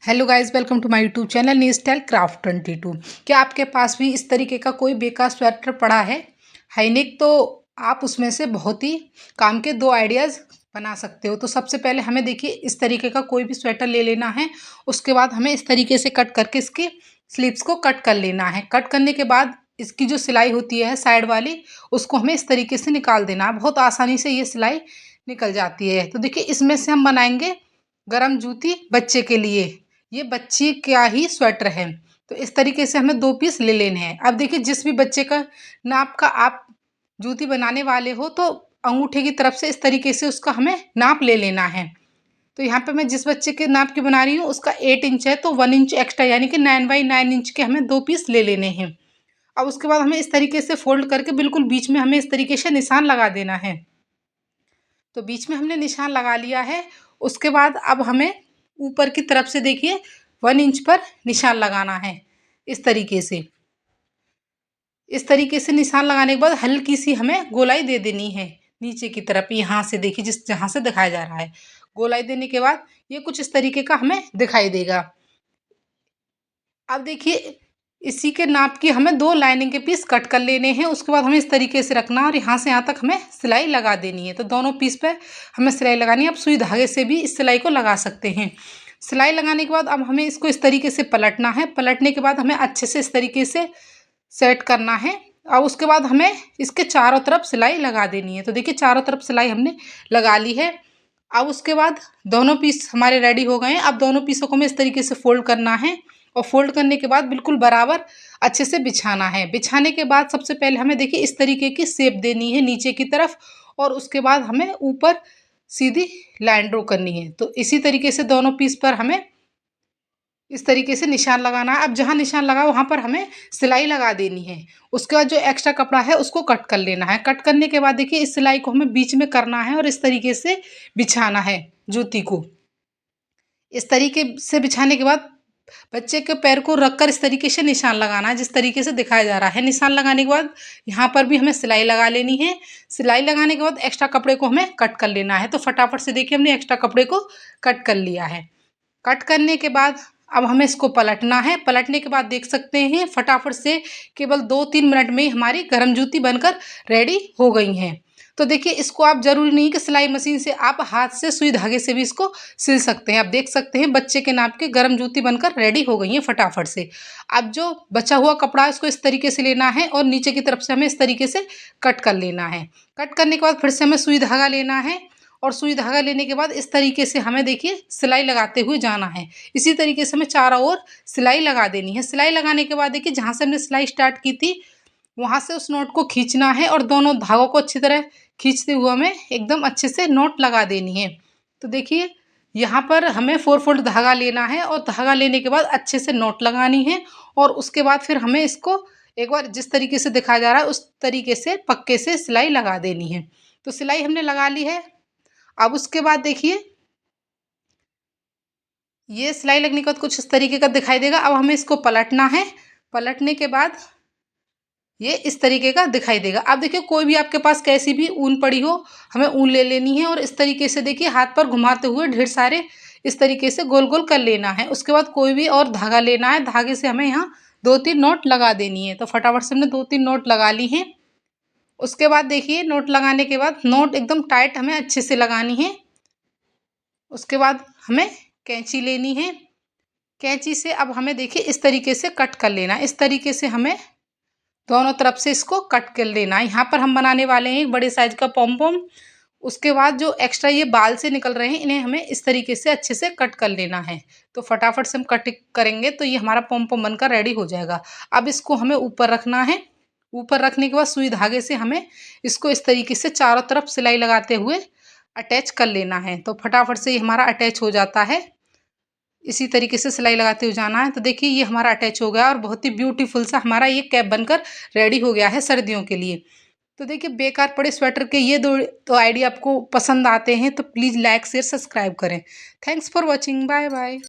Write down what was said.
Hello guys, welcome to my YouTube channel new style craft 22। क्या आपके पास भी इस तरीके का कोई बेकार स्वेटर पड़ा है हाईनेक? तो आप उसमें से बहुत ही काम के दो आइडियाज़ बना सकते हो। तो सबसे पहले हमें देखिए इस तरीके का कोई भी स्वेटर ले लेना है। उसके बाद हमें इस तरीके से कट करके इसकी स्लीव्स को कट कर लेना है। कट करने के बाद इसकी जो सिलाई होती है साइड वाली, उसको हमें इस तरीके से निकाल देना है। बहुत आसानी से ये सिलाई निकल जाती है। तो देखिए इसमें से हम बनाएंगे गरम जूती बच्चे के लिए। ये बच्चे का ही स्वेटर है। तो इस तरीके से हमें 2 पीस ले लेने हैं। अब देखिए जिस भी बच्चे का नाप का आप जूती बनाने वाले हो तो अंगूठे की तरफ से इस तरीके से उसका हमें नाप ले लेना है। तो यहाँ पे मैं जिस बच्चे के नाप की बना रही हूँ उसका 8 इंच है, तो 1 इंच एक्स्ट्रा यानी कि 9 बाई 9 इंच के हमें 2 पीस ले लेने हैं। अब उसके बाद हमें इस तरीके से फोल्ड करके बिल्कुल बीच में हमें इस तरीके से निशान लगा देना है। तो बीच में हमने निशान लगा लिया है। उसके बाद अब हमें ऊपर की तरफ से देखिए 1 इंच पर निशान लगाना है। इस तरीके से निशान लगाने के बाद हल्की सी हमें गोलाई दे देनी है नीचे की तरफ। यहाँ से देखिए जिस जहाँ से दिखाया जा रहा है, गोलाई देने के बाद ये कुछ इस तरीके का हमें दिखाई देगा। अब देखिए इसी के नाप की हमें 2 लाइनिंग के पीस कट कर लेने हैं। उसके बाद हमें इस तरीके से रखना और यहाँ से यहाँ तक हमें सिलाई लगा देनी है। तो दोनों पीस पे हमें सिलाई लगानी है। अब सुई धागे से भी इस सिलाई को लगा सकते हैं। सिलाई लगाने के बाद अब हमें इसको इस तरीके से पलटना है। पलटने के बाद हमें अच्छे से इस तरीके से सेट करना है। और उसके बाद हमें इसके चारों तरफ सिलाई लगा देनी है। तो देखिए चारों तरफ सिलाई हमने लगा ली है। अब उसके बाद दोनों पीस हमारे रेडी हो गए हैं। अब दोनों पीसों को हमें इस तरीके से फोल्ड करना है और फोल्ड करने के बाद बिल्कुल बराबर अच्छे से बिछाना है। बिछाने के बाद सबसे पहले हमें देखिए इस तरीके की शेप देनी है नीचे की तरफ, और उसके बाद हमें ऊपर सीधी लाइन ड्रॉ करनी है। तो इसी तरीके से दोनों पीस पर हमें इस तरीके से निशान लगाना है। अब जहाँ निशान लगा वहाँ पर हमें सिलाई लगा देनी है। उसके बाद जो एक्स्ट्रा कपड़ा है उसको कट कर लेना है। कट करने के बाद देखिए इस सिलाई को हमें बीच में करना है और इस तरीके से बिछाना है जूती को। इस तरीके से बिछाने के बाद बच्चे के पैर को रखकर इस तरीके से निशान लगाना है जिस तरीके से दिखाया जा रहा है। निशान लगाने के बाद यहाँ पर भी हमें सिलाई लगा लेनी है। सिलाई लगाने के बाद एक्स्ट्रा कपड़े को हमें कट कर लेना है। तो फटाफट से देखिए हमने एक्स्ट्रा कपड़े को कट कर लिया है। कट करने के बाद अब हमें इसको पलटना है। पलटने के बाद देख सकते हैं फटाफट से केवल 2-3 मिनट में ही हमारी गरम जूती बनकर रेडी हो गई हैं। तो देखिए इसको आप जरूरी नहीं कि सिलाई मशीन से, आप हाथ से सुई धागे से भी इसको सिल सकते हैं। आप देख सकते हैं बच्चे के नाप के गरम जूती बनकर रेडी हो गई है फटाफट से। अब जो बचा हुआ कपड़ा है उसको इस तरीके से लेना है और नीचे की तरफ से हमें इस तरीके से कट कर लेना है। कट करने के बाद फिर से हमें सुई धागा लेना है और सुई धागा लेने के बाद इस तरीके से हमें देखिए सिलाई लगाते हुए जाना है। इसी तरीके से हमें चारों ओर सिलाई लगा देनी है। सिलाई लगाने के बाद देखिए जहाँ से हमने सिलाई स्टार्ट की थी वहाँ से उस नोट को खींचना है और दोनों धागों को अच्छी तरह खींचते हुए हमें एकदम अच्छे से नोट लगा देनी है। तो देखिए यहाँ पर हमें 4 फोल्ड धागा लेना है और धागा लेने के बाद अच्छे से नोट लगानी है। और उसके बाद फिर हमें इसको एक बार जिस तरीके से दिखाया जा रहा है उस तरीके से पक्के से सिलाई लगा देनी है। तो सिलाई हमने लगा ली है। अब उसके बाद देखिए ये सिलाई लगने के बाद कुछ इस तरीके का दिखाई देगा। अब हमें इसको पलटना है। पलटने के बाद ये इस तरीके का दिखाई देगा। अब देखिए कोई भी आपके पास कैसी भी ऊन पड़ी हो, हमें ऊन ले लेनी है और इस तरीके से देखिए हाथ पर घुमाते हुए ढेर सारे इस तरीके से गोल गोल कर लेना है। उसके बाद कोई भी और धागा लेना है। धागे से हमें यहाँ 2-3 नोट लगा देनी है। तो फटाफट से हमने 2-3 नोट लगा ली हैं। उसके बाद देखिए नोट लगाने के बाद नोट एकदम टाइट हमें अच्छे से लगानी है। उसके बाद हमें कैंची लेनी है। कैंची से अब हमें देखिए इस तरीके से कट कर लेना है। इस तरीके से हमें दोनों तरफ से इसको कट कर लेना है। यहाँ पर हम बनाने वाले हैं एक बड़े साइज का पॉम पॉम। उसके बाद जो एक्स्ट्रा ये बाल से निकल रहे हैं इन्हें हमें इस तरीके से अच्छे से कट कर लेना है। तो फटाफट से हम कट करेंगे तो ये हमारा पॉम पॉम बनकर रेडी हो जाएगा। अब इसको हमें ऊपर रखना है। ऊपर रखने के बाद सुई धागे से हमें इसको इस तरीके से चारों तरफ सिलाई लगाते हुए अटैच कर लेना है। तो फटाफट से ये हमारा अटैच हो जाता है। इसी तरीके से सिलाई लगाते हुए जाना है। तो देखिए ये हमारा अटैच हो गया और बहुत ही ब्यूटीफुल सा हमारा ये कैप बनकर रेडी हो गया है सर्दियों के लिए। तो देखिए बेकार पड़े स्वेटर के ये दो तो आइडिया आपको पसंद आते हैं तो प्लीज़ लाइक शेयर सब्सक्राइब करें। Thanks for watching. Bye bye.